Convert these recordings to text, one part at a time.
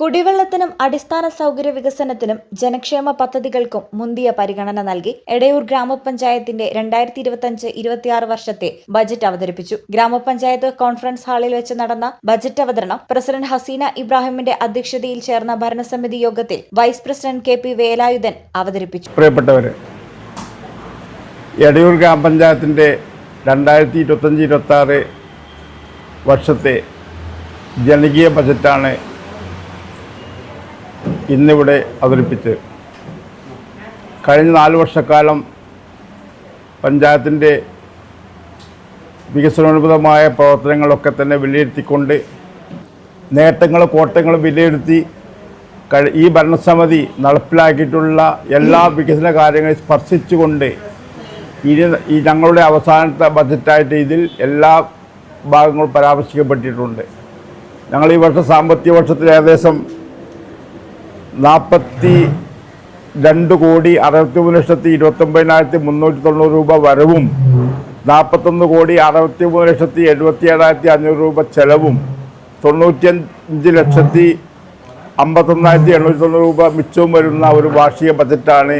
കുടിവെള്ളത്തിനും അടിസ്ഥാന സൗകര്യ വികസനത്തിനും ജനക്ഷേമ പദ്ധതികൾക്കും മുന്തിയ പരിഗണന നൽകി എടയൂർ ഗ്രാമപഞ്ചായത്തിന്റെ 2025-26 വർഷത്തെ ബജറ്റ് അവതരിപ്പിച്ചു. ഗ്രാമപഞ്ചായത്ത് കോൺഫറൻസ് ഹാളിൽ വെച്ച് നടന്ന ബജറ്റ് അവതരണം പ്രസിഡന്റ് ഹസീന ഇബ്രാഹിമിന്റെ അധ്യക്ഷതയിൽ ചേർന്ന ഭരണസമിതി യോഗത്തിൽ വൈസ് പ്രസിഡന്റ് KP വേലായുധൻ അവതരിപ്പിച്ചു. പ്രിയപ്പെട്ടവരെ, എടയൂർ ഗ്രാമപഞ്ചായത്തിന്റെ 2025-26 വർഷത്തെ ജനകീയ ബജറ്റാണ് ഇന്നിവിടെ അവതരിപ്പിച്ച്. കഴിഞ്ഞ 4 വർഷക്കാലം പഞ്ചായത്തിൻ്റെ വികസനോന്മുഖമായ പ്രവർത്തനങ്ങളൊക്കെ തന്നെ വിലയിരുത്തിക്കൊണ്ട് നേട്ടങ്ങളും കോട്ടങ്ങളും വിലയിരുത്തി ഈ ഭരണസമിതി നടപ്പിലാക്കിയിട്ടുള്ള എല്ലാ വികസന കാര്യങ്ങളും സ്പർശിച്ചുകൊണ്ട് ഈ ഞങ്ങളുടെ അവസാനത്തെ ബജറ്റായിട്ട് ഇതിൽ എല്ലാ ഭാഗങ്ങളും പരാമർശിക്കപ്പെട്ടിട്ടുണ്ട്. ഞങ്ങൾ ഈ വർഷം സാമ്പത്തിക വർഷത്തിൽ ഏകദേശം 42,63,29,390 രൂപ വരവും 41,63,77,500 രൂപ ചെലവും 95,51,890 രൂപ മിച്ചവും വരുന്ന ഒരു വാർഷിക ബജറ്റാണ്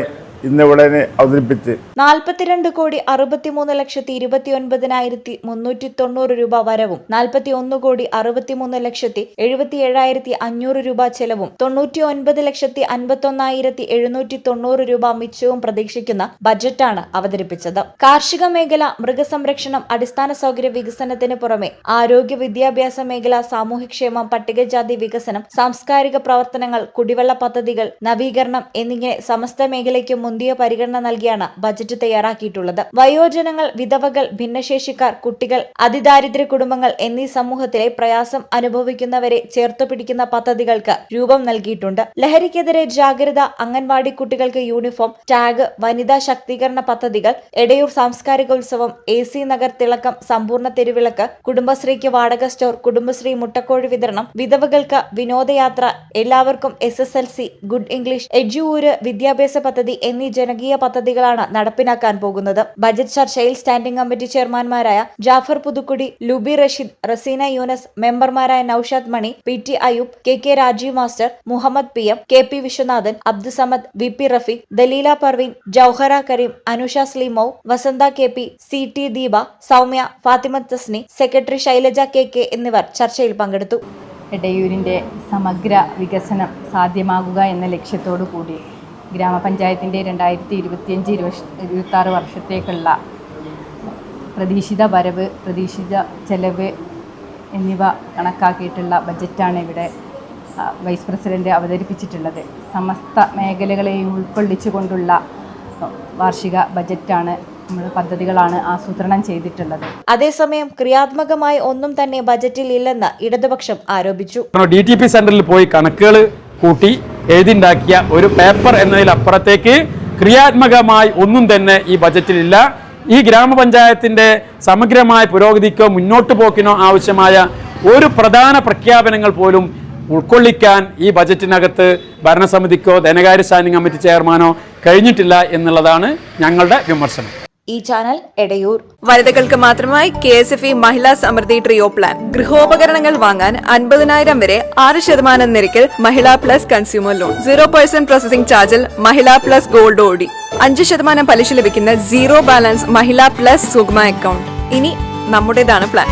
ഇന്നിവിടെ അവതരിപ്പിച്ച്. 42,63,29,390 രൂപ വരവും 41,63,77,500 രൂപ ചെലവും 99,51,790 രൂപ മിച്ചവും പ്രതീക്ഷിക്കുന്ന ബജറ്റാണ് അവതരിപ്പിച്ചത്. കാർഷിക മേഖല, മൃഗസംരക്ഷണം, അടിസ്ഥാന സൗകര്യ വികസനത്തിന് പുറമെ ആരോഗ്യ, വിദ്യാഭ്യാസ മേഖല, സാമൂഹ്യക്ഷേമം, പട്ടികജാതി വികസനം, സാംസ്കാരിക പ്രവർത്തനങ്ങൾ, കുടിവെള്ള പദ്ധതികൾ, നവീകരണം എന്നിങ്ങനെ സമസ്ത മേഖലയ്ക്കും മുന്തിയ പരിഗണന നൽകിയാണ് ബജറ്റ് തയ്യാറാക്കിയിട്ടുള്ളത്. വയോജനങ്ങൾ, വിധവകൾ, ഭിന്നശേഷിക്കാർ, കുട്ടികൾ, അതിദാരിദ്ര്യ കുടുംബങ്ങൾ എന്നീ സമൂഹത്തിലെ പ്രയാസം അനുഭവിക്കുന്നവരെ ചേർത്തുപിടിക്കുന്ന പദ്ധതികൾക്ക് രൂപം നൽകിയിട്ടുണ്ട്. ലഹരിക്കെതിരെ ജാഗ്രത, അംഗൻവാടി കുട്ടികൾക്ക് യൂണിഫോം, ടാഗ്, വനിതാ ശാക്തീകരണ പദ്ധതികൾ, എടയൂർ സാംസ്കാരികോത്സവം, AC നഗർ തിളക്കം, സമ്പൂർണ്ണ തെരുവിളക്ക്, കുടുംബശ്രീക്ക് വാടക സ്റ്റോർ, കുടുംബശ്രീ മുട്ടക്കോഴി വിതരണം, വിധവകൾക്ക് വിനോദയാത്ര, എല്ലാവർക്കും SSLC, ഗുഡ് ഇംഗ്ലീഷ്, എഡ്യൂര് വിദ്യാഭ്യാസ പദ്ധതി എന്നീ ജനകീയ പദ്ധതികളാണ് നടപ്പിലാക്കാൻ പോകുന്നത്. ബജറ്റ് ചർച്ചയിൽ സ്റ്റാൻഡിംഗ് കമ്മിറ്റി ചെയർമാൻമാരായ ജാഫർ പുതുക്കുടി, ലുബി റഷീദ്, റസീന യൂനസ്, മെമ്പർമാരായ Noushad Mani, PT Ayoob, KK Rajeev master, Muhammad PM, KP Viswanathan, Abdussamad, VP Rafeeq, Daleela Parveen, Jouhara Kareem, Anusha സ്ലീമൌ, Vasantha KP, CT Deepa, Soumya, Fathimath Thasni, secretary Shailaja KK എന്നിവർ ചർച്ചയിൽ പങ്കെടുത്തു. എടയൂരിൻ്റെ സമഗ്ര വികസനം സാധ്യമാകുക എന്ന ലക്ഷ്യത്തോടു കൂടി ഗ്രാമപഞ്ചായത്തിൻ്റെ 2025-26 വർഷത്തേക്കുള്ള പ്രതീക്ഷിത വരവ്, പ്രതീക്ഷിത ചെലവ് എന്നിവ കണക്കാക്കിയിട്ടുള്ള ബജറ്റാണ് ഇവിടെ വൈസ് പ്രസിഡന്റ് അവതരിപ്പിച്ചിട്ടുള്ളത്. സമസ്ത മേഖലകളെയും ഉൾക്കൊള്ളിച്ചുകൊണ്ടുള്ള വാർഷിക ബജറ്റാണ്, പദ്ധതികളാണ് ആസൂത്രണം ചെയ്തിട്ടുള്ളത്. അതേസമയം ക്രിയാത്മകമായി ഒന്നും തന്നെ ബജറ്റിൽ ഇല്ലെന്ന് ഇടതുപക്ഷം ആരോപിച്ചു. DTP സെന്ററിൽ പോയി കണക്കുകൾ കൂട്ടി എഴുതിണ്ടാക്കിയ ഒരു പേപ്പർ എന്നതിലപ്പുറത്തേക്ക് ക്രിയാത്മകമായി ഒന്നും തന്നെ ഈ ബജറ്റിലില്ല. ഈ ഗ്രാമപഞ്ചായത്തിന്റെ സമഗ്രമായ പുരോഗതിക്കോ മുന്നോട്ട് പോക്കിനോ ആവശ്യമായ ഒരു പ്രധാന പ്രഖ്യാപനങ്ങൾ പോലും ഉൾക്കൊള്ളിക്കാൻ ഈ ബജറ്റിനകത്ത് ഭരണസമിതിക്കോ ധനകാര്യ സ്റ്റാൻഡിംഗ് കമ്മിറ്റി ചെയർമാനോ കഴിഞ്ഞിട്ടില്ല എന്നുള്ളതാണ് ഞങ്ങളുടെ വിമർശനം. ഈ ചാനൽ എടയൂർ. വനിതകൾക്ക് മാത്രമായി KSFE മഹിളാ സമൃദ്ധി ട്രിയോ പ്ലാൻ. ഗൃഹോപകരണങ്ങൾ വാങ്ങാൻ 50,000 വരെ 6% നിരക്കിൽ മഹിളാ പ്ലസ് കൺസ്യൂമർ ലോൺ, 0% പ്രോസസിംഗ് ചാർജിൽ മഹിളാ പ്ലസ് ഗോൾഡ് OD, 5% പലിശ ലഭിക്കുന്ന 0 ബാലൻസ് മഹിളാ പ്ലസ് സുഗമ അക്കൗണ്ട്. ഇനി നമ്മുടേതാണ് പ്ലാൻ.